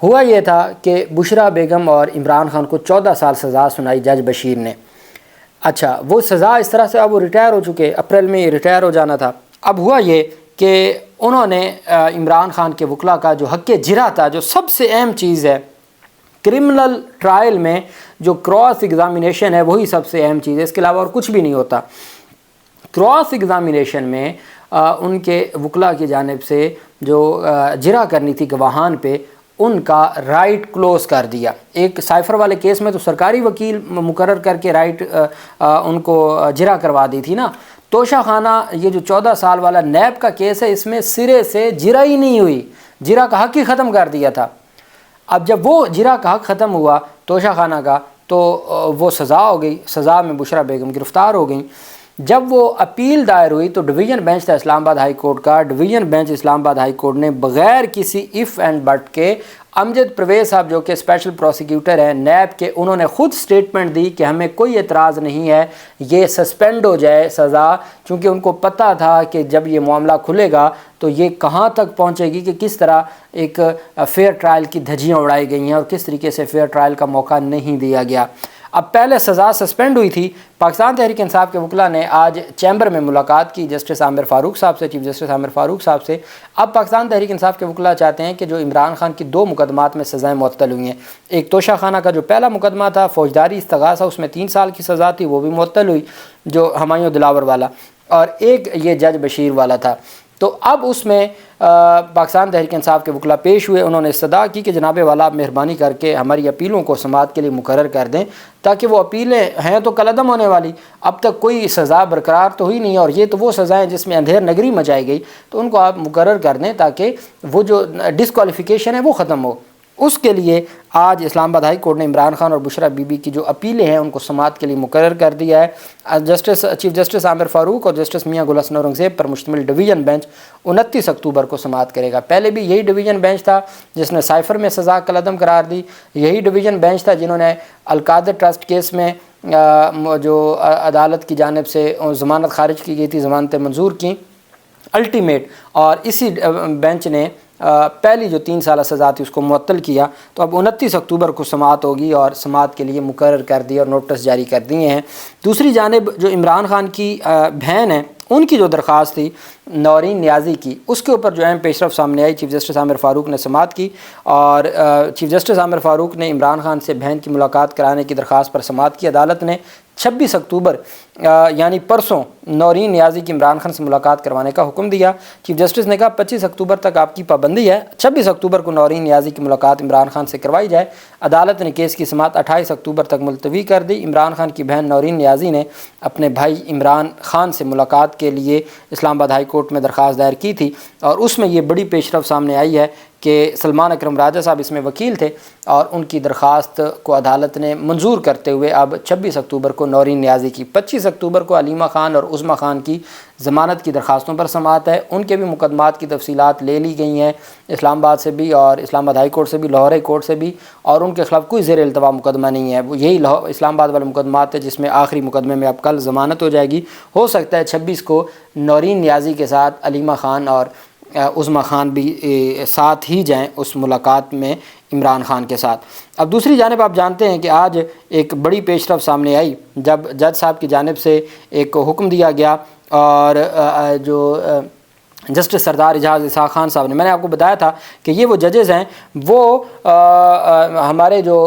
ہوا یہ تھا کہ بشرا بیگم اور عمران خان کو 14 سال سزا سنائی جج بشیر نے۔ اچھا وہ سزا اس طرح سے، اب وہ ریٹائر ہو چکے، اپریل میں یہ ریٹائر ہو جانا تھا۔ اب ہوا یہ کہ انہوں نے عمران خان کے وکلاء کا جو حق جرح تھا، جو سب سے اہم چیز ہے کرمنل ٹرائل میں، جو کراس ایگزامینیشن ہے وہی سب سے اہم چیز ہے، اس کے علاوہ اور کچھ بھی نہیں ہوتا۔ کراس ایگزامینیشن میں ان کے وکلاء کی جانب سے جو جرح کرنی تھی گواہان پہ، ان کا رائٹ کلوز کر دیا۔ ایک سائفر والے کیس میں تو سرکاری وکیل مقرر کر کے رائٹ ان کو جرح کروا دی تھی نا۔ توشہ خانہ یہ جو 14 سال والا نیب کا کیس ہے، اس میں سرے سے جرح ہی نہیں ہوئی، جرح کا حق ہی ختم کر دیا تھا۔ اب جب وہ جرح کا حق ختم ہوا توشہ خانہ کا، تو وہ سزا ہو گئی، سزا میں بشرا بیگم گرفتار ہو گئیں۔ جب وہ اپیل دائر ہوئی تو ڈویژن بینچ تھا اسلام آباد ہائی کورٹ کا، ڈویژن بینچ اسلام آباد ہائی کورٹ نے بغیر کسی ایف اینڈ بٹ کے امجد پرویز صاحب جو کہ اسپیشل پروسیکیوٹر ہیں نیب کے، انہوں نے خود سٹیٹمنٹ دی کہ ہمیں کوئی اعتراض نہیں ہے یہ سسپینڈ ہو جائے سزا، چونکہ ان کو پتہ تھا کہ جب یہ معاملہ کھلے گا تو یہ کہاں تک پہنچے گی کہ کس طرح ایک فیئر ٹرائل کی دھجیاں اڑائی گئی ہیں اور کس طریقے سے فیئر ٹرائل کا موقع نہیں دیا گیا۔ اب پہلے سزا سسپینڈ ہوئی تھی، پاکستان تحریک انصاف کے وکلاء نے آج چیمبر میں ملاقات کی جسٹس عامر فاروق صاحب سے، چیف جسٹس عامر فاروق صاحب سے۔ اب پاکستان تحریک انصاف کے وکلاء چاہتے ہیں کہ جو عمران خان کی 2 مقدمات میں سزائیں معطل ہوئی ہیں، ایک توشہ خانہ کا جو پہلا مقدمہ تھا فوجداری استغاثہ، اس میں 3 سال کی سزا تھی، وہ بھی معطل ہوئی جو ہمایوں دلاور والا، اور ایک یہ جج بشیر والا تھا۔ تو اب اس میں پاکستان تحریک انصاف کے وکلاء پیش ہوئے، انہوں نے استدعا کی کہ جناب والا آپ مہربانی کر کے ہماری اپیلوں کو سماعت کے لیے مقرر کر دیں، تاکہ وہ اپیلیں ہیں تو کالعدم ہونے والی، اب تک کوئی سزا برقرار تو ہوئی نہیں، اور یہ تو وہ سزائیں جس میں اندھیر نگری مچائی گئی، تو ان کو آپ مقرر کر دیں تاکہ وہ جو ڈسکوالیفیکیشن ہے وہ ختم ہو۔ اس کے لیے آج اسلام آباد ہائی کورٹ نے عمران خان اور بشرا بی بی کی جو اپیلیں ہیں ان کو سماعت کے لیے مقرر کر دیا ہے۔ چیف جسٹس عامر فاروق اور جسٹس میاں گل حسن اورنگزیب پر مشتمل ڈویژن بینچ 29 اکتوبر کو سماعت کرے گا۔ پہلے بھی یہی ڈویژن بینچ تھا جس نے سائفر میں سزا کالعدم قرار دی، یہی ڈویژن بینچ تھا جنہوں نے القادر ٹرسٹ کیس میں جو عدالت کی جانب سے ضمانت خارج کی گئی تھی، ضمانتیں منظور کیں الٹیمیٹ، اور اسی بینچ نے پہلی جو 3 سالہ سزا تھی اس کو معطل کیا۔ تو اب 29 اکتوبر کو سماعت ہوگی اور سماعت کے لیے مقرر کر دی اور نوٹس جاری کر دیے ہیں۔ دوسری جانب جو عمران خان کی بہن ہے، ان کی جو درخواست تھی نورین نیازی کی، اس کے اوپر جو اہم پیش رفت سامنے آئی، چیف جسٹس عامر فاروق نے سماعت کی، اور چیف جسٹس عامر فاروق نے عمران خان سے بہن کی ملاقات کرانے کی درخواست پر سماعت کی۔ عدالت نے 26 اکتوبر یعنی پرسوں نورین نیازی کی عمران خان سے ملاقات کروانے کا حکم دیا۔ چیف جسٹس نے کہا 25 اکتوبر تک آپ کی پابندی ہے، 26 اکتوبر کو نورین نیازی کی ملاقات عمران خان سے کروائی جائے۔ عدالت نے کیس کی سماعت 28 اکتوبر تک ملتوی کر دی۔ عمران خان کی بہن نورین نیازی نے اپنے بھائی عمران خان سے ملاقات کے لیے اسلام آباد ہائی کورٹ میں درخواست دائر کی تھی، اور اس میں یہ بڑی پیش رفت سامنے آئی ہے کہ سلمان اکرم راجہ صاحب اس میں وکیل تھے، اور ان کی درخواست کو عدالت نے منظور کرتے ہوئے اب 26 اکتوبر کو نورین نیازی کی، 25 اکتوبر کو علیمہ خان اور عظمیٰ خان کی ضمانت کی درخواستوں پر سماعت ہے۔ ان کے بھی مقدمات کی تفصیلات لے لی گئی ہیں اسلام آباد سے بھی، اور اسلام آباد ہائی کورٹ سے بھی، لاہور ہائی کورٹ سے بھی، اور ان کے خلاف کوئی زیر التوا مقدمہ نہیں ہے۔ وہ یہی اسلام آباد والے مقدمات ہے جس میں آخری مقدمے میں اب کل ضمانت ہو جائے گی۔ ہو سکتا ہے 26 کو نورین نیازی کے ساتھ علیمہ خان اور عظمیٰ خان بھی ساتھ ہی جائیں اس ملاقات میں عمران خان کے ساتھ۔ اب دوسری جانب آپ جانتے ہیں کہ آج ایک بڑی پیش رفت سامنے آئی جب جج صاحب کی جانب سے ایک حکم دیا گیا، اور جو جسٹس سردار اعجاز اسحاق خان صاحب نے، میں نے آپ کو بتایا تھا کہ یہ وہ ججز ہیں، وہ ہمارے جو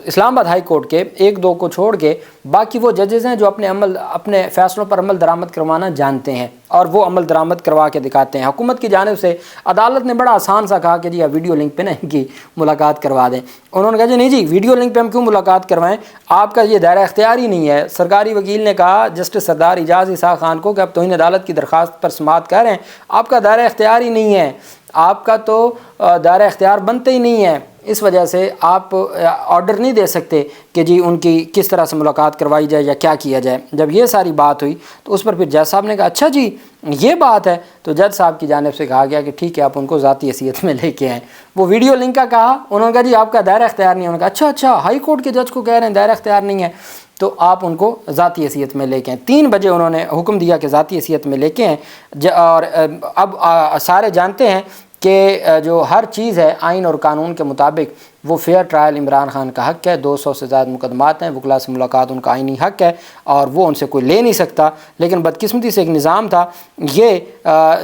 اسلام آباد ہائی کورٹ کے 1-2 کو چھوڑ کے باقی وہ ججز ہیں جو اپنے فیصلوں پر عمل درآمد کروانا جانتے ہیں، اور وہ عمل درآمد کروا کے دکھاتے ہیں۔ حکومت کی جانب سے عدالت نے بڑا آسان سا کہا کہ جی آپ ویڈیو لنک پہ نا ان کی ملاقات کروا دیں۔ انہوں نے کہا جی نہیں جی، ویڈیو لنک پہ ہم کیوں ملاقات کروائیں، آپ کا یہ دائرہ اختیار ہی نہیں ہے۔ سرکاری وکیل نے کہا جسٹس سردار اعجاز اسحاق خان کو کہ آپ توہین عدالت کی درخواست پر سماعت کر رہے ہیں، آپ کا دائرہ اختیار ہی نہیں ہے، آپ کا تو دائرہ اختیار بنتے ہی نہیں ہے، اس وجہ سے آپ آرڈر نہیں دے سکتے کہ جی ان کی کس طرح سے ملاقات کروائی جائے یا کیا کیا جائے۔ جب یہ ساری بات ہوئی تو اس پر پھر جج صاحب نے کہا اچھا جی یہ بات ہے، تو جج صاحب کی جانب سے کہا گیا کہ ٹھیک ہے آپ ان کو ذاتی حیثیت میں لے کے آئیں۔ وہ ویڈیو لنک کا کہا، انہوں نے کہا جی آپ کا دائرہ اختیار نہیں ہے، انہوں نے کہا اچھا ہائی کورٹ کے جج کو کہہ رہے ہیں دائرہ اختیار نہیں ہے، تو آپ ان کو ذاتی حیثیت میں لے کے آئیں۔ 3 بجے انہوں نے حکم دیا کہ ذاتی حیثیت میں لے کے آئیں، اور اب سارے جانتے ہیں کہ جو ہر چیز ہے آئین اور قانون کے مطابق وہ فیئر ٹرائل عمران خان کا حق ہے. 200 سے زیادہ مقدمات ہیں, وکلاء سے ملاقات ان کا آئینی حق ہے اور وہ ان سے کوئی لے نہیں سکتا. لیکن بدقسمتی سے ایک نظام تھا یہ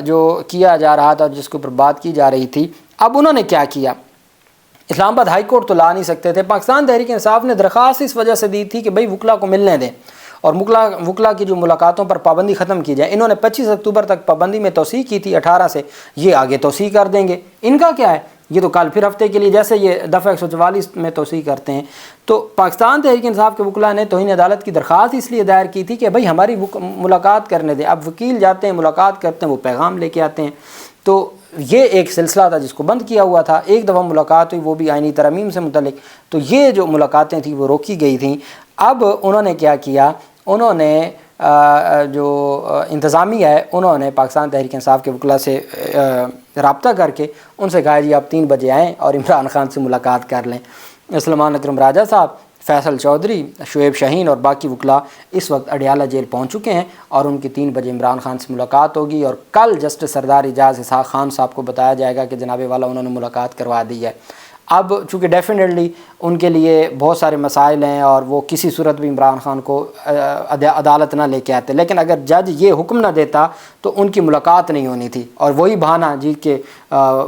جو کیا جا رہا تھا, جس کے اوپر بات کی جا رہی تھی. اب انہوں نے کیا کیا, اسلام آباد ہائی کورٹ تو لا نہیں سکتے تھے. پاکستان تحریک انصاف نے درخواست اس وجہ سے دی تھی کہ بھئی وکلاء کو ملنے دیں اور وکلاء کی جو ملاقاتوں پر پابندی ختم کی جائے. انہوں نے 25 اکتوبر تک پابندی میں توسیع کی تھی, 18 سے یہ آگے توسیع کر دیں گے. ان کا کیا ہے, یہ تو کل پھر ہفتے کے لیے جیسے یہ دفعہ 144 میں توسیع کرتے ہیں. تو پاکستان تحریک انصاف کے وکلاء نے توہین عدالت کی درخواست اس لیے دائر کی تھی کہ بھئی ہماری ملاقات کرنے دیں. اب وکیل جاتے ہیں, ملاقات کرتے ہیں, وہ پیغام لے کے آتے ہیں. تو یہ ایک سلسلہ تھا جس کو بند کیا ہوا تھا. ایک دفعہ ملاقات ہوئی, وہ بھی آئینی ترمیم سے متعلق. تو یہ جو ملاقاتیں تھیں وہ روکی گئی تھیں. اب انہوں نے کیا کیا, انہوں نے جو انتظامیہ ہے انہوں نے پاکستان تحریک انصاف کے وکلاء سے رابطہ کر کے ان سے کہا جی آپ 3 بجے آئیں اور عمران خان سے ملاقات کر لیں. سلمان اکرم راجہ صاحب, فیصل چودھری, شعیب شاہین اور باقی وکلاء اس وقت اڈیالہ جیل پہنچ چکے ہیں اور ان کی 3 بجے عمران خان سے ملاقات ہوگی. اور کل جسٹس سردار اعجاز اسحاق خان صاحب کو بتایا جائے گا کہ جناب والا انہوں نے ملاقات کروا دی ہے. اب چونکہ ڈیفینیٹلی ان کے لیے بہت سارے مسائل ہیں اور وہ کسی صورت بھی عمران خان کو عدالت نہ لے کے آتے, لیکن اگر جج یہ حکم نہ دیتا تو ان کی ملاقات نہیں ہونی تھی. اور وہی بہانہ جی کہ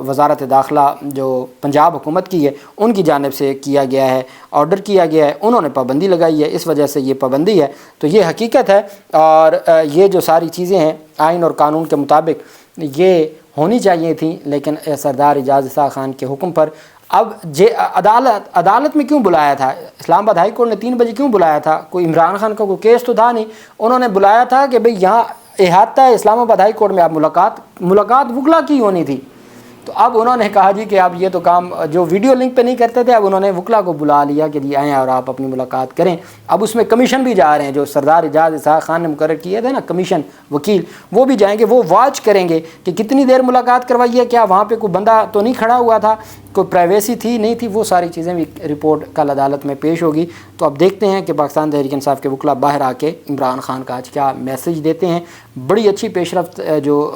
وزارت داخلہ جو پنجاب حکومت کی ہے ان کی جانب سے کیا گیا ہے, آرڈر کیا گیا ہے, انہوں نے پابندی لگائی ہے, اس وجہ سے یہ پابندی ہے. تو یہ حقیقت ہے اور یہ جو ساری چیزیں ہیں آئین اور قانون کے مطابق یہ ہونی چاہیے تھیں, لیکن سردار اعجاز اسحاق خان کے حکم پر. اب عدالت میں کیوں بلایا تھا, اسلام آباد ہائی کورٹ نے 3 بجے کیوں بلایا تھا؟ کوئی عمران خان کا کوئی کیس تو تھا نہیں. انہوں نے بلایا تھا کہ بھئی یہاں احاطہ ہے اسلام آباد ہائی کورٹ میں, آپ ملاقات وکلاء کی ہونی تھی. تو اب انہوں نے کہا جی کہ اب یہ تو کام جو ویڈیو لنک پہ نہیں کرتے تھے, اب انہوں نے وکلاء کو بلا لیا کہ جی آئیں اور آپ اپنی ملاقات کریں. اب اس میں کمیشن بھی جا رہے ہیں, جو سردار اعجاز اسحاق خان نے مقرر کیے تھے نا کمیشن وکیل, وہ بھی جائیں گے, وہ واچ کریں گے کہ کتنی دیر ملاقات کروائی ہے, کیا وہاں پہ کوئی بندہ تو نہیں کھڑا ہوا تھا, کوئی پرائیویسی تھی نہیں تھی. وہ ساری چیزیں بھی رپورٹ کل عدالت میں پیش ہوگی. تو اب دیکھتے ہیں کہ پاکستان تحریک انصاف کے وکلاء باہر آ کے عمران خان کا آج کیا میسج دیتے ہیں. بڑی اچھی پیش رفت جو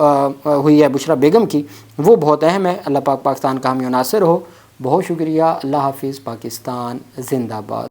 ہوئی ہے بشرا بیگم کی, وہ بہت اہم ہے. اللہ پاک پاکستان کا حامی و ناصر ہو. بہت شکریہ. اللہ حافظ. پاکستان زندہ باد.